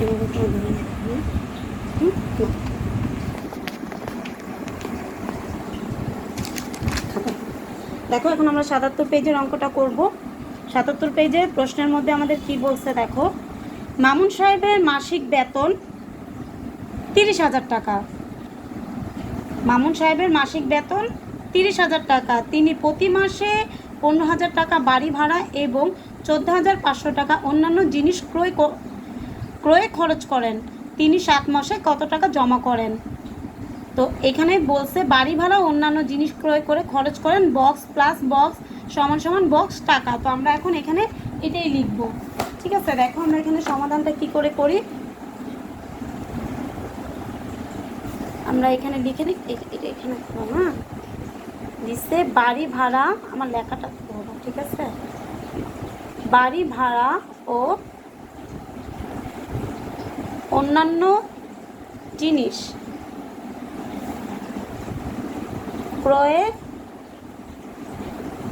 এভাবে করে ধরে নাও। দেখো এখন আমরা ৭৭ পেজের অঙ্কটা করব। ৭৭ পেজের প্রশ্নের মধ্যে আমাদের কি বলছে দেখো, মামুন সাহেবের মাসিক বেতন ৩০,০০০ টাকা। মামুন সাহেবের মাসিক বেতন ৩০,০০০ টাকা। তিনি প্রতি মাসে ১৫,০০০ টাকা বাড়ি ভাড়া এবং ১৪,৫০০ টাকা অন্যান্য জিনিস ক্রয়ে খরচ করেন। তিনি ৭ মাসে কত টাকা জমা করেন? তো এখানে বলছে বাড়ি ভাড়া অন্যান্য জিনিস ক্রয় করে খরচ করেন, বক্স প্লাস বক্স সমান সমান বক্স টাকা। তো আমরা এখন এখানে এটাই লিখব। ঠিক আছে, দেখো আমরা এখানে সমাধানটা কি করে করি। আমরা এখানে লিখে নিই, এখানে না দিচ্ছে বাড়ি ভাড়া, আমার লেখাটা করবো। ঠিক আছে, বাড়ি ভাড়া ও অন্যান্য জিনিস ক্রয়ে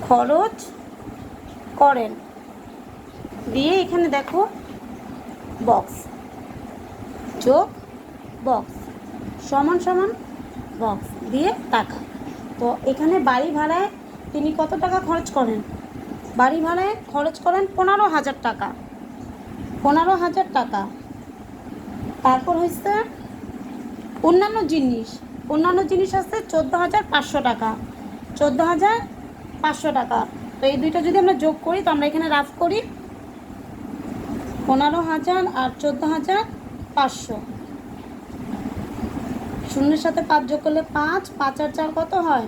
খরচ করেন দিয়ে এখানে দেখো বক্স যোগ বক্স সমান সমান বক্স দিয়ে টাকা। তো এখানে বাড়ি ভাড়ায় তিনি কত টাকা খরচ করেন? বাড়ি ভাড়ায় খরচ করেন ১৫,০০০ টাকা। ১৫,০০০ টাকা। তারপর হচ্ছে অন্যান্য জিনিস, অন্যান্য জিনিস আছে ১৪,৫০০ টাকা। ১৪,৫০০ টাকা। তো এই দুইটা যদি আমরা যোগ করি, তো আমরা এখানে রাফ করি ১৫,০০০ আর ১৪,৫০০। শূন্যের সাথে ৫ যোগ করলে ৫, ৫ আর ৪ কত হয়?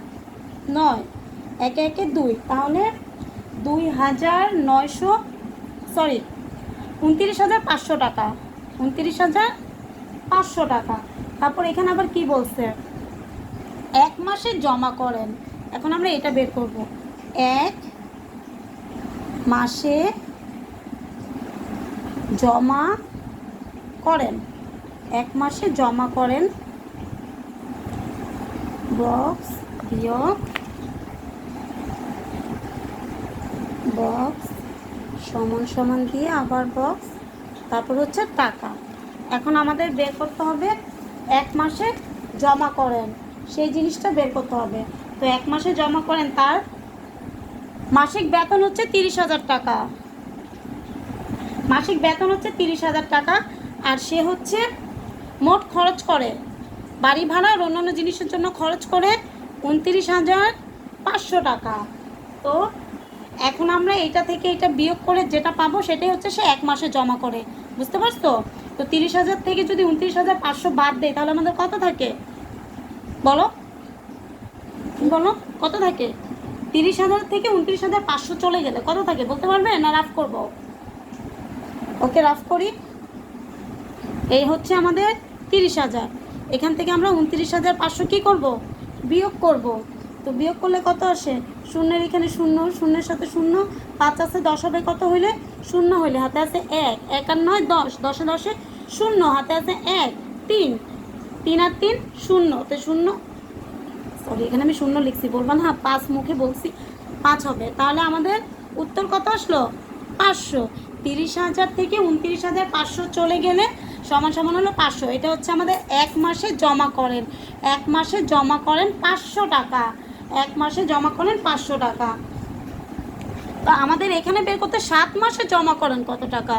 ৯, একে একে ২, তাহলে ২৯,৫০০ টাকা। ২৯,৫০০ টাকা। তারপর এখানে আবার কি বলছে, ১ মাসে জমা করেন। এখন আমরা এটা বের করব। ১ মাসে জমা করেন, ১ মাসে জমা করেন বক্স বিয়োগ বক্স সমান সমান দিয়ে আবার বক্স, তারপর হচ্ছে টাকা। এখন আমাদের বের করতে হবে ১ মাসে জমা করেন, সেই জিনিসটা বের করতে হবে। তো ১ মাসে জমা করেন, তার মাসিক বেতন হচ্ছে ৩০,০০০ টাকা। মাসিক বেতন হচ্ছে ৩০,০০০ টাকা। আর সে হচ্ছে মোট খরচ করে বাড়ি ভাড়া আর অন্যান্য জিনিসের জন্য খরচ করে ২৯,৫০০ টাকা। তো এখন আমরা এটা থেকে এটা বিয়োগ করে যেটা পাবো সেটাই হচ্ছে সে ১ মাসে জমা করে। বুঝতে পারছো? তো ৩০,০০০ থেকে যদি ২৯,৫০০ বাদ দেয়, তাহলে আমাদের কত থাকে বলো? বলো কত থাকে? ৩০,০০০ থেকে ২৯,৫০০ চলে গেলে কত থাকে বলতে পারবে? না রাফ করব? ওকে, রাফ করি। এই হচ্ছে আমাদের ৩০,০০০। এখান থেকে আমরা ২৯,৫০০ কী করব? বিয়োগ করব। তো বিয়োগ করলে কত আসে? শূন্যের এখানে শূন্য, শূন্যের সাথে শূন্য, ৫ আছে ১০ হবে কত হইলে? শূন্য হইলে হাতে আছে ১, ১ আর ৯ ১০, ১০এ ১০এ শূন্য, হাতে আছে ১, ৩, ৩ আর ৩ শূন্য। তো শূন্য, সরি এখানে আমি শূন্য লিখছি, বলবো না ৫ মুখে বলছি ৫ হবে। তাহলে আমাদের উত্তর কত আসলো? ৫০০। ৩০,০০০ থেকে ২৯,৫০০ চলে গেলে সমান সমান হলো ৫০০। এটা হচ্ছে আমাদের ১ মাসে জমা করেন। ১ মাসে জমা করেন ৫০০ টাকা। ১ মাসে জমা করেন ৫০০ টাকা। তো আমাদের এখানে বের করতে ৭ মাসে জমা করেন কত টাকা।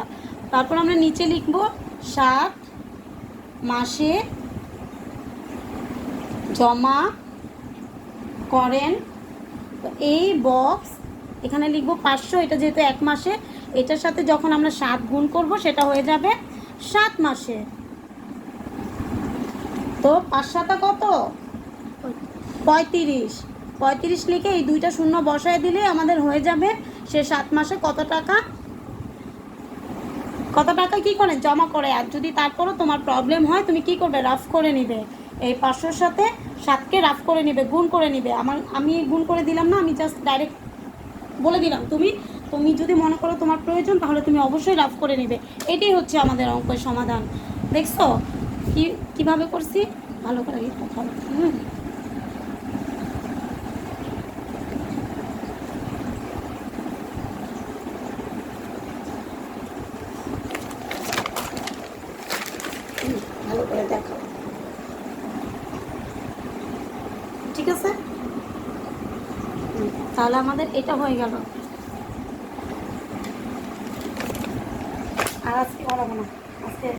তারপর আমরা নিচে লিখব ৭ মাসে জমা করেন। তো এই বক্স এখানে লিখব ৫০০। এটা যেহেতু ১ মাসে, এটার সাথে যখন আমরা ৭ গুণ করব সেটা হয়ে যাবে ৭ মাসে। তো ৫ ৭ কত? ৩৫। ৩৫ লিখে এই দুইটা শূন্য বসায় দিলে আমাদের হয়ে যাবে সে ৭ মাসে কত টাকা কি করে জমা করে। আর যদি তারপরও তোমার প্রবলেম হয়, তুমি কি করবে? রাফ করে নিবে। এই ৫০০র সাথে ৭কে রাফ করে নিবে, গুণ করে নিবে। আমি গুণ করে দিলাম না, আমি জাস্ট ডাইরেক্ট বলে দিলাম। তুমি যদি মনে করো তোমার প্রয়োজন, তাহলে তুমি অবশ্যই রাফ করে নিবে। এটাই হচ্ছে আমাদের অঙ্কের সমাধান। দেখছো কিভাবে করছি? ভালো করে কথা বলো। ভালো করে দেখো, ঠিক আছে? তাহলে আমাদের এটা হয়ে গেল। আর আজকে করাবো না, আজকে